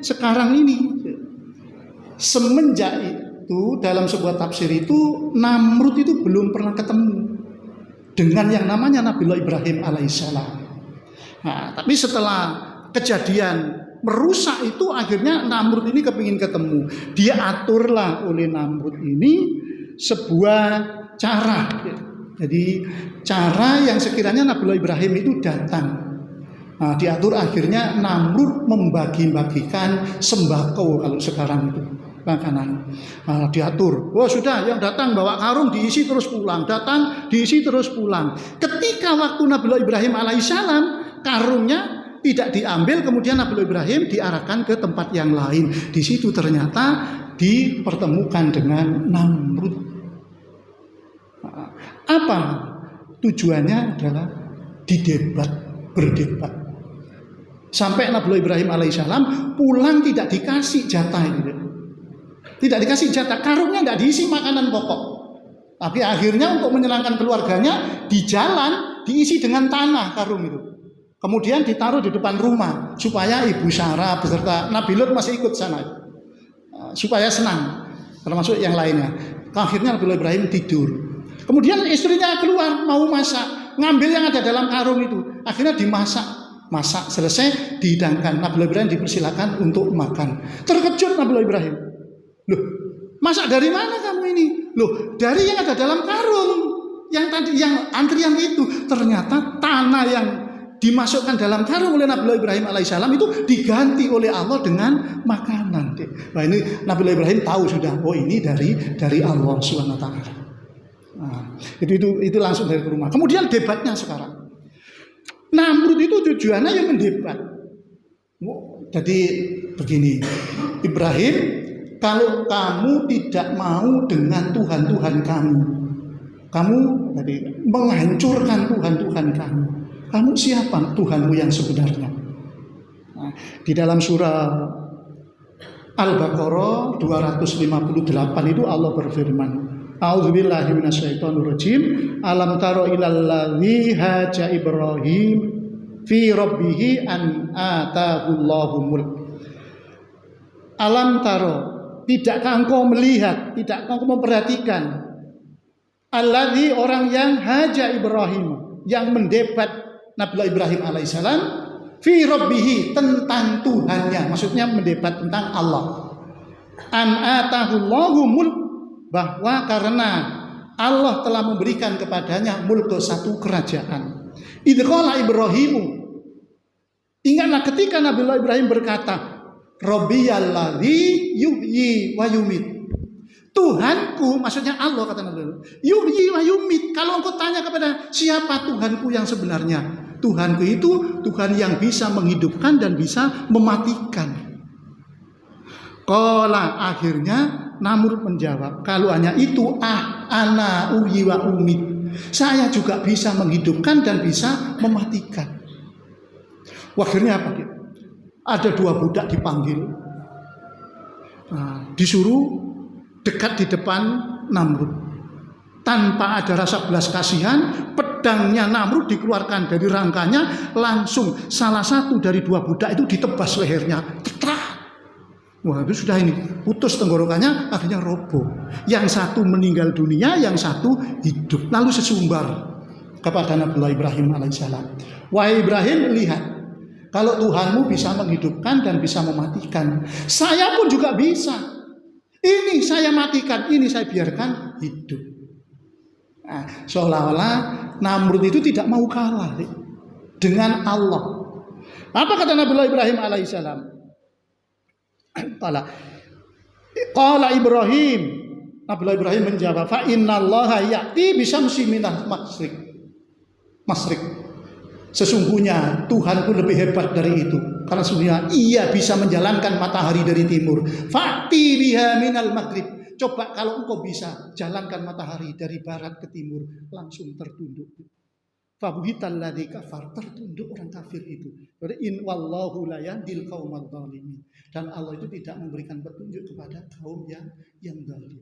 sekarang ini. Semenjak itu dalam sebuah tafsir itu Namrud itu belum pernah ketemu dengan yang namanya Nabiullah Ibrahim alaihissalam. Nah, tapi setelah kejadian merusak itu akhirnya Namrud ini kepingin ketemu. Dia aturlah oleh Namrud ini sebuah cara. Jadi cara yang sekiranya Nabiullah Ibrahim itu datang. Nah, diatur akhirnya Namrud membagi-bagikan sembako kalau sekarang itu makanan. Nah, diatur. Wah, sudah yang datang bawa karung diisi terus pulang, datang diisi terus pulang. Ketika waktu Nabiullah Ibrahim alaihissalam karungnya tidak diambil, kemudian Nabiullah Ibrahim diarahkan ke tempat yang lain. Di situ ternyata dipertemukan dengan Namrud. Nah, apa tujuannya adalah berdebat. Sampai Nabiullah Ibrahim alaihissalam pulang tidak dikasih jatah gitu. Tidak dikasih jatah, karungnya tidak diisi makanan pokok. Tapi akhirnya untuk menyenangkan keluarganya di jalan diisi dengan tanah karung itu. Kemudian ditaruh di depan rumah supaya Ibu Sarah beserta Nabi Lut masih ikut sana. Supaya senang, termasuk yang lainnya. Akhirnya Nabiullah Ibrahim tidur. Kemudian istrinya keluar mau masak, ngambil yang ada dalam karung itu. Akhirnya dimasak. Masak selesai dihidangkan, Nabiullah Ibrahim dipersilakan untuk makan. Terkejut Nabiullah Ibrahim, loh masak dari mana kamu ini? Loh dari yang ada dalam karung, yang tadi yang antrian itu. Ternyata tanah yang dimasukkan dalam karung oleh Nabiullah Ibrahim alaihissalam itu diganti oleh Allah dengan makanan. Nah ini Nabiullah Ibrahim tahu sudah, oh ini dari Allah SWT. Nah, itu langsung dari rumah. Kemudian debatnya sekarang. Namrud itu tujuannya yang mendebat. Jadi begini, Ibrahim, kalau kamu tidak mau dengan Tuhan-Tuhan kamu tadi menghancurkan Tuhan-Tuhan kamu siapa Tuhanmu yang sebenarnya? Nah, di dalam surah Al-Baqarah 258 itu Allah berfirman, A'udzubillahi minasyaitonirrajim. Alam taro ilal ladzi haja Ibrahim fi rabbih an atahullahu mulk. Alam taro, tidakkah engkau melihat, tidakkah engkau memperhatikan alladzi orang yang haja Ibrahim, yang mendebat Nabiullah Ibrahim alaihissalam fi rabbih, tentang Tuhannya, maksudnya mendebat tentang Allah. An atahullahu mulk, bahwa karena Allah telah memberikan kepadanya mulk, satu kerajaan. Idqala Ibrahimu, ingatlah ketika Nabiullah Ibrahim berkata, Rabbiyalladzi yuhyi wa yumit. Tuhanku, maksudnya Allah, kata Nabiullah, yuhyi wa yumit. Kalau engkau tanya kepada siapa Tuhanku yang sebenarnya, Tuhanku itu Tuhan yang bisa menghidupkan dan bisa mematikan. Qala, akhirnya Namrud menjawab, kalau hanya itu, ana uhyi wa umit, saya juga bisa menghidupkan dan bisa mematikan. Akhirnya apa? Ada dua budak dipanggil, disuruh dekat di depan Namrud. Tanpa ada rasa belas kasihan, pedangnya Namrud dikeluarkan dari rangkanya, langsung salah satu dari dua budak itu ditebas lehernya. Wah, itu sudah ini, putus tenggorokannya, akhirnya roboh. Yang satu meninggal dunia, yang satu hidup. Lalu sesumbar kepada Nabiullah Ibrahim alaihissalam. Wahai Ibrahim, lihat, kalau Tuhanmu bisa menghidupkan dan bisa mematikan, saya pun juga bisa. Ini saya matikan, ini saya biarkan hidup. Nah, seolah-olah Namrud itu tidak mau kalah dengan Allah. Apa kata Nabiullah Ibrahim alaihissalam? Qala Ibrahim, Nabiullah Ibrahim menjawab, fa innallaha ya'ti bisyamsi minal masrik. Sesungguhnya Tuhanku lebih hebat dari itu, karena sesungguhnya ia bisa menjalankan matahari dari timur. Fa'ti biha minal maghrib. Coba kalau engkau bisa jalankan matahari dari barat ke timur, langsung tertunduk. Fabuhital ladzi kafar, tertunduk orang kafir itu. Berarti in wallahu la yahdil qaumadz zalimin. Dan Allah itu tidak memberikan petunjuk kepada kaum yang zalim.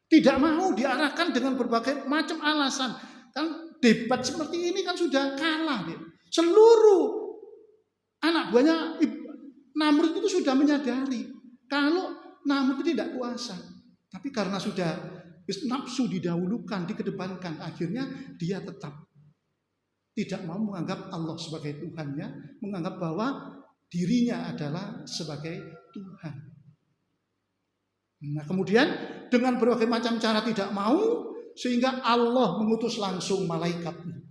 Tidak mau diarahkan dengan berbagai macam alasan. Kan debat seperti ini kan sudah kalah. Seluruh anak buahnya Namrud itu sudah menyadari kalau Namrud itu tidak kuasa. Tapi karena sudah nafsu didahulukan, dikedepankan, akhirnya dia tetap tidak mau menganggap Allah sebagai Tuhannya, menganggap bahwa dirinya adalah sebagai Tuhan. Nah, kemudian dengan berbagai macam cara tidak mau, sehingga Allah mengutus langsung malaikatnya.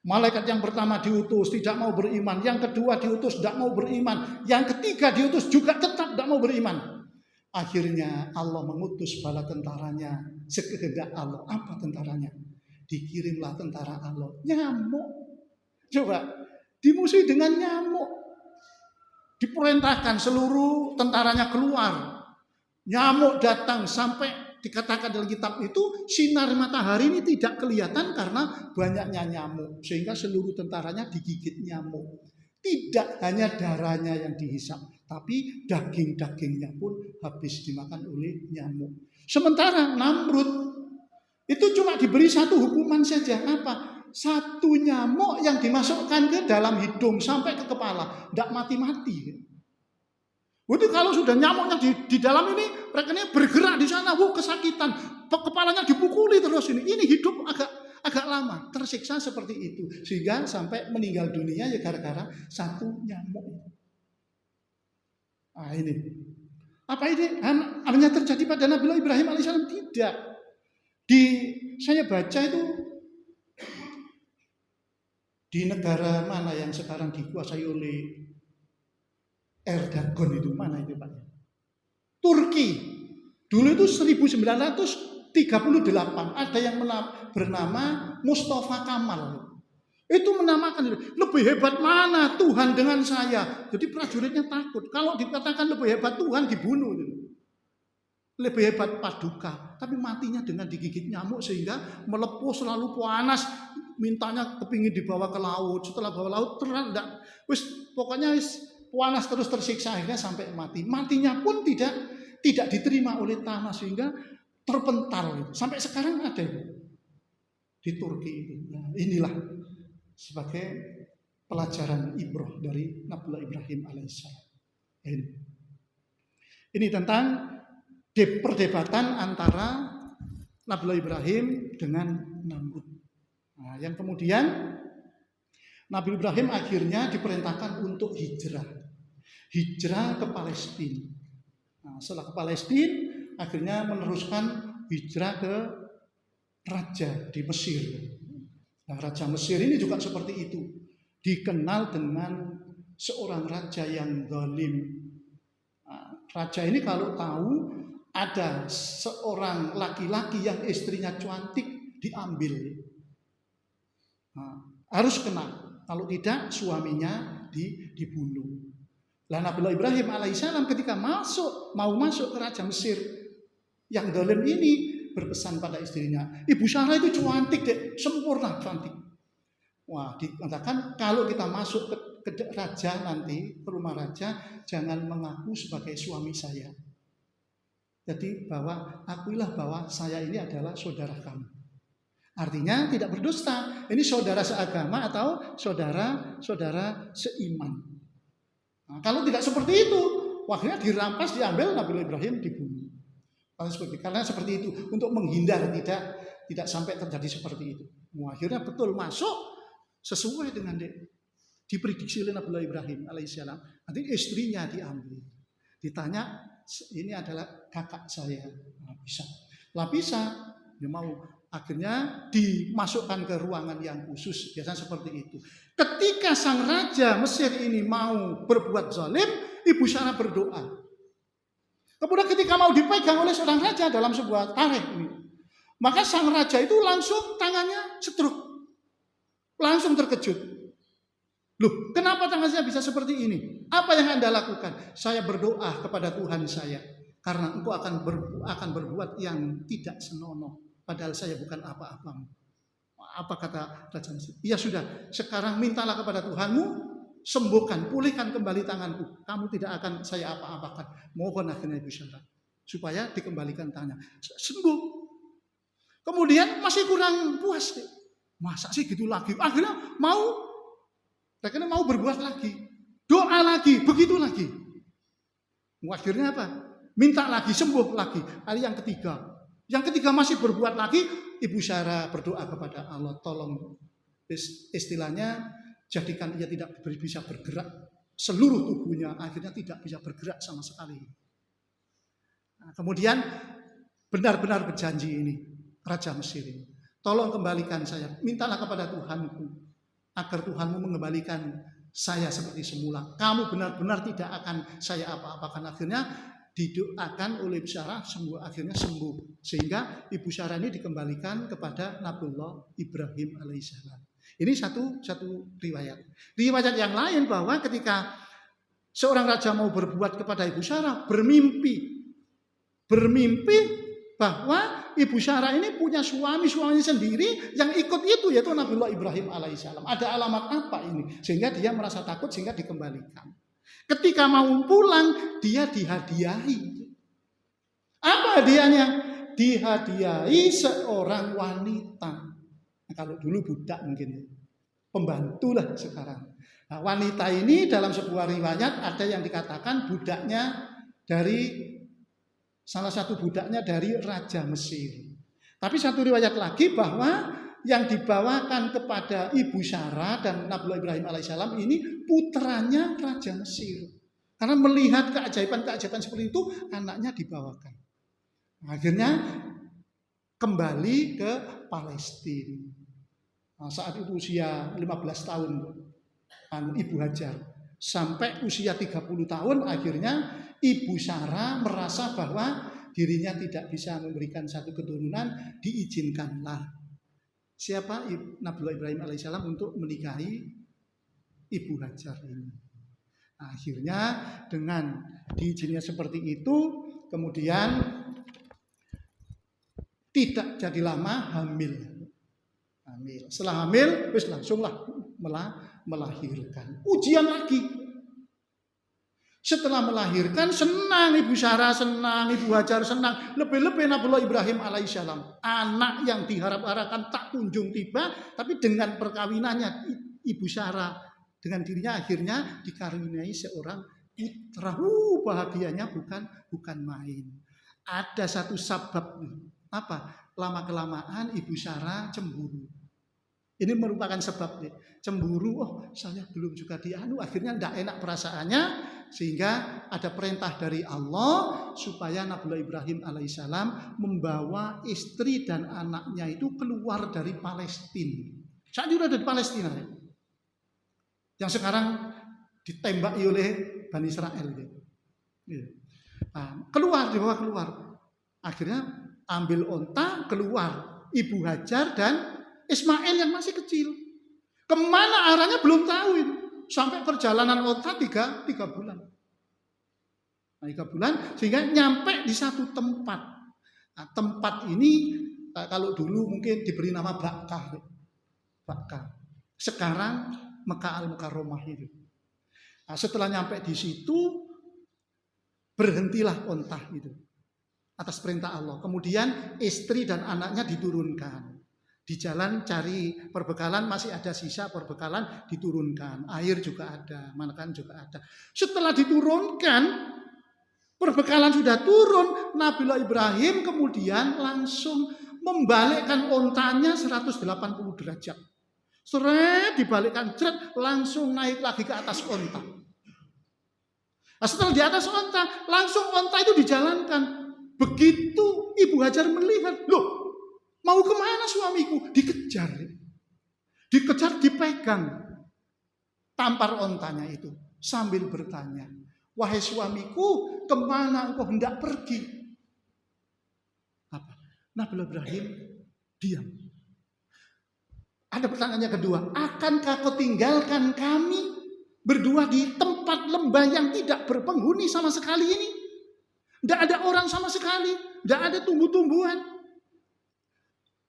Malaikat yang pertama diutus tidak mau beriman, yang kedua diutus tidak mau beriman, yang ketiga diutus juga tetap tidak mau beriman. Akhirnya Allah mengutus bala tentaranya sekehendak Allah. Apa tentaranya? Dikirimlah tentara Allah, nyamuk. Coba dimusuhi dengan nyamuk. Diperintahkan seluruh tentaranya keluar. Nyamuk datang sampai dikatakan dalam kitab itu sinar matahari ini tidak kelihatan karena banyaknya nyamuk, sehingga seluruh tentaranya digigit nyamuk. Tidak hanya darahnya yang dihisap, tapi daging-dagingnya pun habis dimakan oleh nyamuk. Sementara Namrud itu cuma diberi satu hukuman saja. Apa? Satu nyamuk yang dimasukkan ke dalam hidung sampai ke kepala, tidak mati-mati. Itu kalau sudah nyamuknya di dalam ini, mereka ini bergerak di sana, kesakitan, kepalanya dipukuli terus ini hidup agak lama, tersiksa seperti itu, sehingga sampai meninggal dunia ya gara-gara satu nyamuk. Nah ini, apa ini hanya terjadi pada Nabi Ibrahim alaihissalam? Tidak. Saya baca itu di negara mana yang sekarang dikuasai oleh Erdogan itu, mana itu Pak? Turki. Dulu itu 1938 ada yang bernama Mustafa Kamal. Itu menamakan lebih hebat mana Tuhan dengan saya. Jadi prajuritnya takut. Kalau dikatakan lebih hebat Tuhan dibunuh. Lebih hebat Paduka, tapi matinya dengan digigit nyamuk sehingga melepuh selalu panas. Mintanya kepingin dibawa ke laut. Setelah bawa laut terendak. Pokoknya panas terus tersiksa akhirnya sampai mati. Matinya pun tidak diterima oleh tanah sehingga terpental. Sampai sekarang ada di Turki itu. Nah, inilah sebagai pelajaran ibrah dari Nabi Ibrahim alaihissalam. Ini tentang perdebatan antara Nabi Ibrahim dengan Namrud. Nah, yang kemudian Nabi Ibrahim akhirnya diperintahkan untuk hijrah ke Palestina. Nah, setelah ke Palestina, akhirnya meneruskan hijrah ke raja di Mesir. Nah, raja Mesir ini juga seperti itu, dikenal dengan seorang raja yang zalim. Nah, raja ini kalau tahu ada seorang laki-laki yang istrinya cantik diambil, nah, harus kena. Kalau tidak suaminya dibunuh. Lah Nabi Ibrahim alaihissalam ketika mau masuk ke raja Mesir yang zalim ini berpesan pada istrinya, Ibu Sarah itu cantik deh, sempurna cantik. Wah, dikatakan kalau kita masuk ke raja nanti, ke rumah raja, jangan mengaku sebagai suami saya. Jadi akuilah bahwa saya ini adalah saudara kamu. Artinya tidak berdusta. Ini saudara seagama atau saudara seiman. Nah, kalau tidak seperti itu, akhirnya dirampas, diambil, Nabi Ibrahim dibunuh. Karena seperti itu untuk menghindar tidak sampai terjadi seperti itu. Nah, akhirnya betul masuk sesuai dengan diprediksi oleh Nabi Ibrahim alaihissalam. Nanti istrinya diambil. Ditanya, ini adalah kakak saya. Nah, bisa. Dia mau. Akhirnya dimasukkan ke ruangan yang khusus. Biasanya seperti itu. Ketika sang raja Mesir ini mau berbuat zalim, Ibu Sarah berdoa. Kemudian ketika mau dipegang oleh seorang raja dalam sebuah tarik ini, maka sang raja itu langsung tangannya setruk. Langsung terkejut. Loh, kenapa tangan saya bisa seperti ini? Apa yang Anda lakukan? Saya berdoa kepada Tuhan saya. Karena engkau akan berbuat yang tidak senonoh. Padahal saya bukan apa-apamu. Apa kata Raja Mesir? Ya sudah, sekarang mintalah kepada Tuhanmu, sembuhkan, pulihkan kembali tanganku. Kamu tidak akan saya apa-apakan. Mohon akhirnya Ibu Sarah, supaya dikembalikan tangannya. Sembuh. Kemudian masih kurang puas. Masa sih gitu lagi? Akhirnya mau berbuat lagi. Doa lagi, begitu lagi. Akhirnya apa? Minta lagi, sembuh lagi. Kali yang ketiga. Yang ketiga masih berbuat lagi, Ibu Sarah berdoa kepada Allah, tolong istilahnya jadikan ia tidak bisa bergerak seluruh tubuhnya, akhirnya tidak bisa bergerak sama sekali. Nah, kemudian benar-benar berjanji ini, Raja Mesir ini, tolong kembalikan saya, mintalah kepada Tuhanku, agar Tuhanmu mengembalikan saya seperti semula. Kamu benar-benar tidak akan saya apa-apakan. Akhirnya didoakan oleh Ibu Sarah, akhirnya sembuh. Sehingga Ibu Sarah ini dikembalikan kepada Nabiullah Ibrahim alaihissalam. Ini satu riwayat. Riwayat yang lain bahwa ketika seorang raja mau berbuat kepada Ibu Sarah, bermimpi bahwa Ibu Sarah ini punya suaminya sendiri yang ikut itu, yaitu Nabiullah Ibrahim alaihissalam. Ada alamat apa ini? Sehingga dia merasa takut, sehingga dikembalikan. Ketika mau pulang, dia dihadiahi. Apa hadiahnya? Dihadiahi seorang wanita. Nah, kalau dulu budak mungkin, pembantu lah sekarang. Nah, wanita ini dalam sebuah riwayat ada yang dikatakan budaknya dari salah satu budaknya dari Raja Mesir. Tapi satu riwayat lagi bahwa yang dibawakan kepada Ibu Sarah dan Nabiullah Ibrahim alaihissalam ini putranya Raja Mesir. Karena melihat keajaiban-keajaiban seperti itu, anaknya dibawakan. Akhirnya kembali ke Palestina. Nah, saat itu usia 15 tahun Ibu Hajar. Sampai usia 30 tahun akhirnya Ibu Sarah merasa bahwa dirinya tidak bisa memberikan satu keturunan, diizinkanlah siapa? Nabiullah Ibrahim alaihissalam untuk menikahi Ibu Hajar ini. Akhirnya dengan diizinnya seperti itu, kemudian tidak jadi lama hamil. Setelah hamil, wis langsunglah melahirkan. Ujian lagi. Setelah melahirkan senang Ibu Sarah, senang Ibu Hajar, senang. Lebih-lebih Nabiullah Ibrahim alaihissalam, anak yang diharap-harapkan tak kunjung tiba, tapi dengan perkawinannya Ibu Sarah dengan dirinya akhirnya dikaruniai seorang putra. Bahagianya bukan main. Ada satu sebab, apa? Lama-kelamaan Ibu Sarah cemburu. Ini merupakan sebab cemburu. Saya belum juga dianu, akhirnya tidak enak perasaannya. Sehingga ada perintah dari Allah supaya Nabiullah Ibrahim alaihissalam membawa istri dan anaknya itu keluar dari Palestina. Saat itu ada di Palestina, yang sekarang ditembaki oleh Bani Israel. Nah, dibawa keluar. Akhirnya ambil onta, keluar Ibu Hajar dan Ismail yang masih kecil. Kemana arahnya belum tahu itu. Sampai perjalanan onta 3 bulan. Nah, 3 bulan sehingga nyampe di satu tempat. Nah, tempat ini kalau dulu mungkin diberi nama Bakkah. Sekarang Mekah Al-Mukarramah itu. Nah, setelah nyampe di situ berhentilah onta itu atas perintah Allah. Kemudian istri dan anaknya diturunkan. Di jalan cari perbekalan, masih ada sisa perbekalan, diturunkan. Air juga ada, makan juga ada. Setelah diturunkan, perbekalan sudah turun, Nabiullah Ibrahim kemudian langsung membalikkan ontanya 180 derajat. Seret dibalikkan, langsung naik lagi ke atas onta. Nah, setelah di atas onta, langsung onta itu dijalankan. Begitu Ibu Hajar melihat, loh, mau kemana suamiku? Dikejar, dipegang tampar ontanya itu sambil bertanya, wahai suamiku, kemana engkau hendak pergi? Apa? Nabiullah Ibrahim diam. Ada pertanyaannya kedua, akankah kau tinggalkan kami berdua di tempat lembah yang tidak berpenghuni sama sekali ini? Tidak ada orang sama sekali, tidak ada tumbuh-tumbuhan.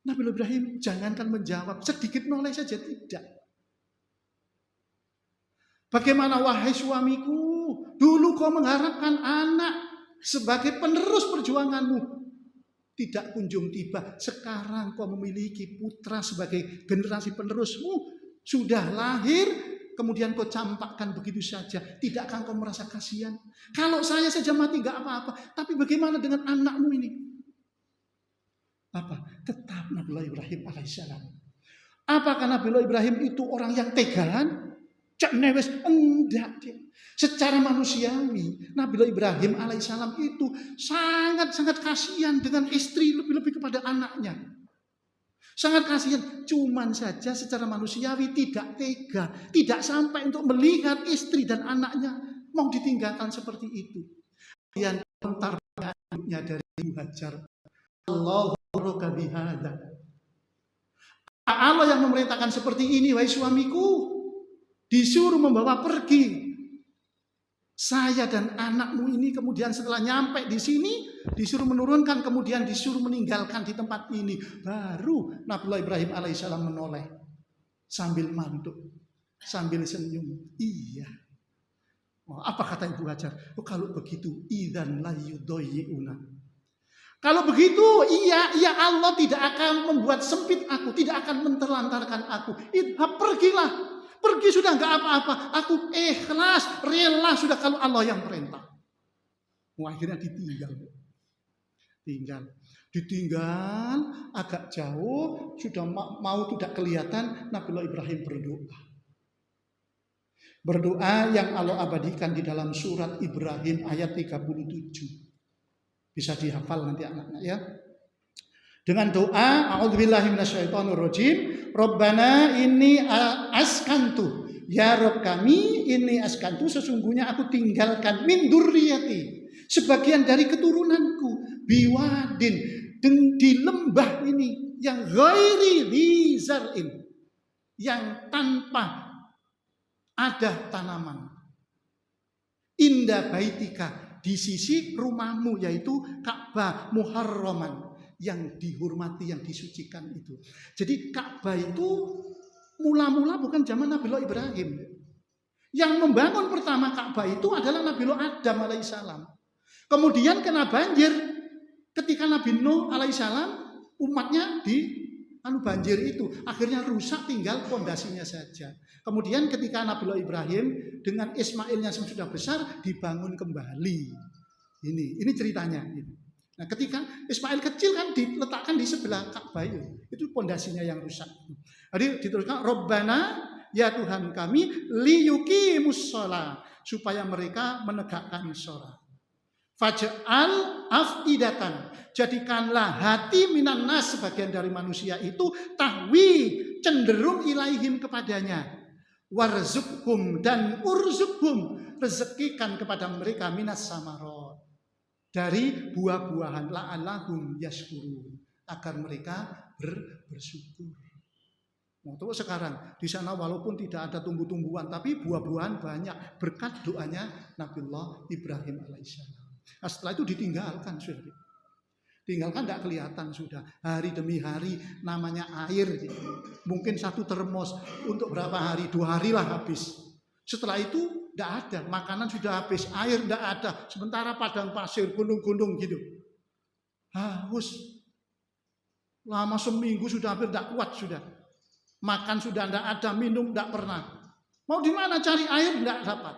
Nabiullah Ibrahim jangankan menjawab, sedikit noleh saja tidak. Bagaimana wahai suamiku, dulu kau mengharapkan anak sebagai penerus perjuanganmu, tidak kunjung tiba. Sekarang kau memiliki putra sebagai generasi penerusmu, sudah lahir, kemudian kau campakkan begitu saja, tidakkah kau merasa kasihan? Kalau saya saja mati gak apa-apa, tapi bagaimana dengan anakmu ini? Apa? Tetap Nabiullah Ibrahim alaihissalam. Apakah Nabiullah Ibrahim itu orang yang tegaan? Cak newes, enggak dia. Secara manusiawi, Nabiullah Ibrahim alaihissalam itu sangat-sangat kasihan dengan istri, lebih-lebih kepada anaknya. Sangat kasihan, cuman saja secara manusiawi tidak tega, tidak sampai untuk melihat istri dan anaknya mau ditinggalkan seperti itu. Yang pertanyaannya dari Ibu Hajar, Allah bihada. Allah yang memerintahkan seperti ini, wahai suamiku, disuruh membawa pergi saya dan anakmu ini, kemudian setelah nyampe di sini disuruh menurunkan, kemudian disuruh meninggalkan di tempat ini. Baru Nabiullah Ibrahim alaihissalam menoleh sambil manduk, sambil senyum. Iya. Oh, apa kata Ibu Hajar? Oh, kalau begitu idzan la yudayyi'una. Kalau begitu, iya Allah tidak akan membuat sempit aku, tidak akan menterlantarkan aku. Pergilah. Pergi sudah nggak apa-apa. Aku ikhlas, rela sudah kalau Allah yang perintah. Akhirnya ditinggal agak jauh, sudah mau tidak kelihatan. Nabiullah Ibrahim berdoa yang Allah abadikan di dalam surat Ibrahim ayat 37. Bisa dihafal nanti anak-anak ya. Dengan doa, a'udzubillahi minasyaitonirrajim, Rabbana inni askantu, ya Rabb kami, ini askantu, sesungguhnya aku tinggalkan min dzurriyyati, sebagian dari keturunanku, biwadin, di lembah ini yang ghairi dzar'in, yang tanpa ada tanaman, inda baitika, di sisi rumahmu, yaitu Ka'bah muharraman, yang dihormati, yang disucikan itu. Jadi Ka'bah itu mula-mula bukan zaman Nabiullah Ibrahim. Yang membangun pertama Ka'bah itu adalah Nabiullah Adam alaihissalam. Kemudian kena banjir ketika Nabi Nuh alaihissalam, umatnya banjir itu. Akhirnya rusak, tinggal fondasinya saja. Kemudian ketika Nabiullah Ibrahim dengan Ismailnya yang sudah besar dibangun kembali. Ini ceritanya. Nah, ketika Ismail kecil kan diletakkan di sebelah Ka'bah itu fondasinya yang rusak. Jadi dituliskan Rabbana, ya Tuhan kami, liyuqimus shalah, supaya mereka menegakkan shalah. Faj'al afidatan, jadikanlah hati minan nas, sebagian dari manusia itu, tahwi, cenderung ilaihim kepadanya. Warzuqhum, dan urzuqhum, rezekikan kepada mereka minas samarot, dari buah-buahan, la'allahum yashkurun, agar mereka bersyukur. Nah, terus sekarang di sana walaupun tidak ada tumbuh-tumbuhan, tapi buah-buahan banyak berkat doanya Nabiullah Ibrahim alaihissalam. Nah, setelah itu ditinggalkan sudah. Tinggalkan tidak kelihatan sudah. Hari demi hari namanya air. Mungkin satu termos untuk berapa hari? 2 hari lah habis. Setelah itu tidak ada, makanan sudah habis, air tidak ada. Sementara padang pasir, gunung-gunung gitu. Haus. Lama seminggu sudah hampir tidak kuat sudah. Makan sudah tidak ada, minum tidak pernah. Mau di mana cari air tidak dapat.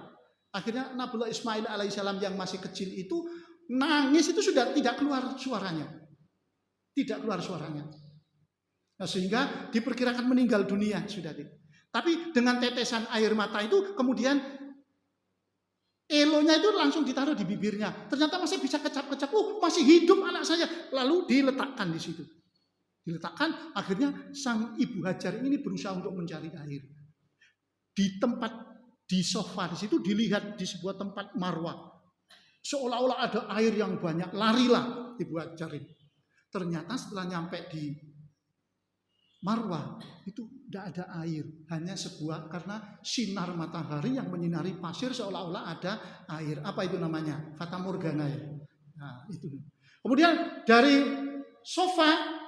Akhirnya Nabiullah Ismail alaihissalam yang masih kecil itu nangis, itu sudah tidak keluar suaranya. Tidak keluar suaranya. Nah, sehingga diperkirakan meninggal dunia sudah. Tapi dengan tetesan air mata itu kemudian elonya itu langsung ditaruh di bibirnya. Ternyata masih bisa kecap-kecap. Masih hidup anak saya. Lalu diletakkan di situ. Diletakkan, akhirnya sang Ibu Hajar ini berusaha untuk mencari air. Di tempat, di sofa di situ dilihat di sebuah tempat marwah. Seolah-olah ada air yang banyak. Larilah Ibu Hajar ini. Ternyata setelah nyampe di marwah itu tidak ada air, hanya sebuah, karena sinar matahari yang menyinari pasir seolah-olah ada air. Apa itu namanya? Fata Morgana ya. Nah, itu. Kemudian dari sofa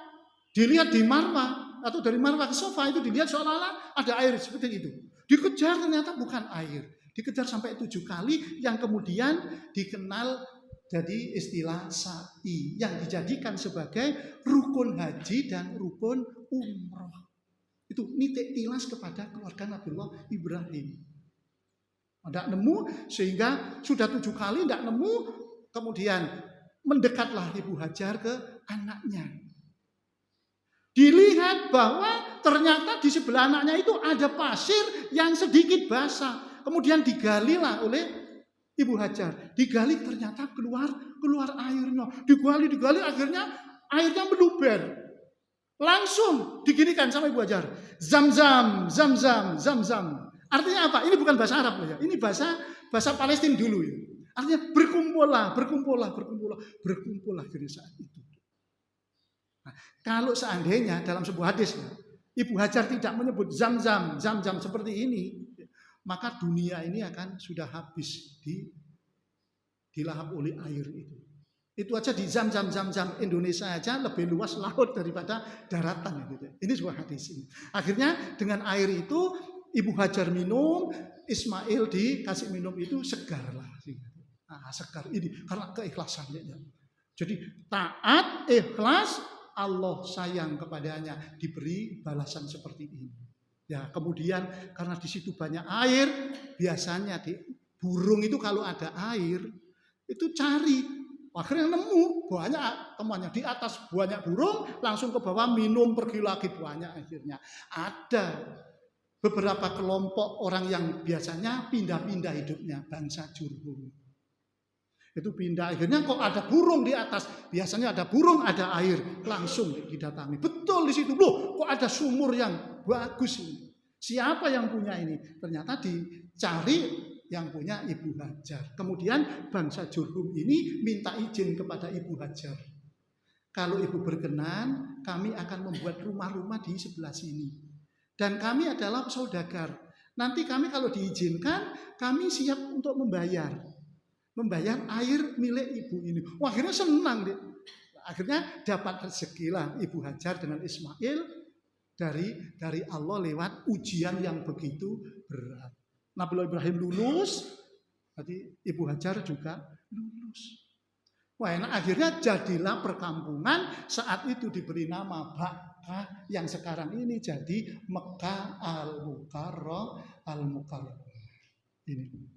dilihat di marwah, atau dari marwah ke sofa itu dilihat seolah-olah ada air seperti itu. Dikejar, ternyata bukan air. Dikejar sampai 7 kali, yang kemudian dikenal jadi istilah sa'i, yang dijadikan sebagai rukun haji dan rukun umroh. Itu nitik tilas kepada keluarga Nabiullah Ibrahim. Tidak nemu, sehingga sudah 7 kali tidak nemu, kemudian mendekatlah Ibu Hajar ke anaknya. Dilihat bahwa ternyata di sebelah anaknya itu ada pasir yang sedikit basah. Kemudian digalilah oleh Ibu Hajar. Digali ternyata keluar airnya. Digali akhirnya airnya meluber. Langsung diginikan sama Ibu Hajar. Zam-zam, zam-zam, zam-zam. Artinya apa? Ini bukan bahasa Arab ya. Ini bahasa Palestina dulu ya. Artinya berkumpullah akhirnya saat itu. Nah, kalau seandainya dalam sebuah hadis ya, Ibu Hajar tidak menyebut zam-zam seperti ini, maka dunia ini akan sudah habis dilahap oleh air itu. Itu aja di zam-zam Indonesia aja lebih luas laut daripada daratan gitu. Ini sebuah hadis ini. Akhirnya dengan air itu Ibu Hajar minum, Ismail dikasih minum itu segar lah. Nah, segar ini karena keikhlasannya. Jadi taat, ikhlas, Allah sayang kepadanya, diberi balasan seperti ini. Ya, kemudian karena di situ banyak air, biasanya di burung itu kalau ada air itu cari. Akhirnya nemu banyak temannya di atas banyak burung, langsung ke bawah minum, pergi lagi banyak akhirnya. Ada beberapa kelompok orang yang biasanya pindah-pindah hidupnya, bangsa Jurhum. Itu pindah, akhirnya kok ada burung di atas. Biasanya ada burung, ada air, langsung didatangi. Betul di situ, loh kok ada sumur yang bagus ini. Siapa yang punya ini? Ternyata dicari yang punya Ibu Hajar. Kemudian bangsa Jurhum ini minta izin kepada Ibu Hajar. Kalau Ibu berkenan, kami akan membuat rumah-rumah di sebelah sini. Dan kami adalah saudagar. Nanti kami kalau diizinkan, kami siap untuk membayar air milik Ibu ini. Wah, akhirnya senang deh. Akhirnya dapat rezekilah Ibu Hajar dengan Ismail dari Allah lewat ujian yang begitu berat. Nabiullah Ibrahim lulus, berarti Ibu Hajar juga lulus. Wah, enak, akhirnya jadilah perkampungan saat itu diberi nama Bakkah yang sekarang ini jadi Mekah Al-Mukarramah. Ini.